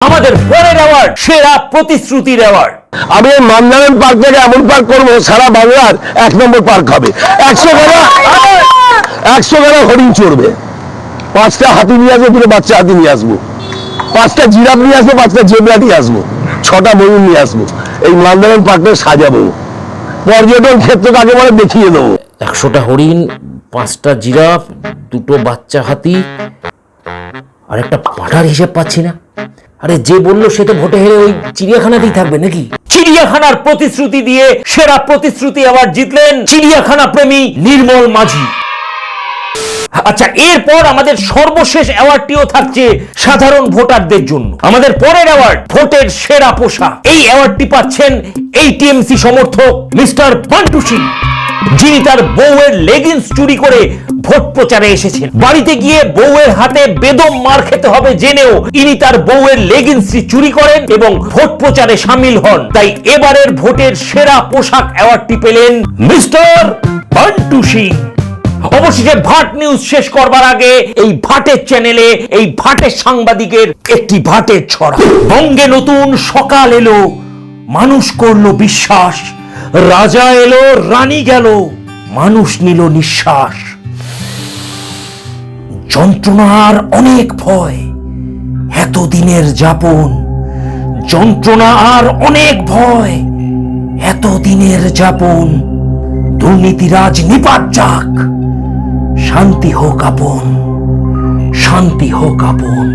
আমাদের পরের অ্যাওয়ার্ড সেরা প্রতিশ্রুতির অ্যাওয়ার্ড। আমি মান্দারাম পার্ক থেকে এমন পার্ক করবো সারা বাংলার 1 নম্বর পার্ক হবে। 100 গাড়া হরিণ চড়বে, 5টা হাতি নিয়ে আসবো, 2টো বাচ্চা হাতি নিয়ে আসবো, 5টা জিরাফ নিয়ে আসবো, 5টা জেব্রা নিয়ে আসবো, 6টা ময়ূর নিয়ে আসবো। এই মান্দারাম পার্কটা সাজাবো, পর্যটন ক্ষেত্র কাকে বলে দেখিয়ে দেবো। 100টা হরিণ, 5টা জিরাফ, 2টো বাচ্চা হাতি আর একটা পাঠার হিসেব পাচ্ছি না। আরে যে বললো সে তো ভোটে হেরে ওই চিড়িয়াখানাতেই থাকবে নাকি? চিড়িয়াখানার প্রতিশ্রুতি দিয়ে সেরা প্রতিশ্রুতি অ্যাওয়ার্ড জিতলেন চিড়িয়াখানা প্রেমী নির্মল মাঝি। আচ্ছা, এরপর আমাদের সর্বশেষ অ্যাওয়ার্ডটিও থাকছে সাধারণ ভোটারদের জন্য। আমাদের পরের অ্যাওয়ার্ড ভোটের সেরা পোশাক। এই অ্যাওয়ার্ডটি পাচ্ছেন এই টিএমসি সমর্থক মিস্টার বান্টু সিং, যিনি তার বউয়ের লেগিংস চুরি করে ভোট প্রচারে এসেছেন। বাড়িতে গিয়ে বউয়ের হাতে বেদম মার খেতে হবে জেনেও ইনি তার বউয়ের লেগিংসটি চুরি করেন এবং ভোট প্রচারে সামিল হন। তাই এবারের ভোটের সেরা পোশাক অ্যাওয়ার্ডটি পেলেন মিস্টার বান্টু সিং। অবশেষে ভাট নিউজ শেষ করবার আগে এই ভাটের চ্যানেলে এই ভাটের সাংবাদিকের একটি ভাটের ছড়া। বঙ্গে নতুন সকাল এলো, মানুষ করলো বিশ্বাস, রাজা এলো রানী গেল, মানুষ নিল নিঃশ্বাস। যন্ত্রণার অনেক ভয়, এতদিনের যাপন, যন্ত্রণা আর অনেক ভয়, এতদিনের যাপন। দুর্নীতিরাজ নিপাত যাক, শান্তি হোক আপন, শান্তি হোক আপন।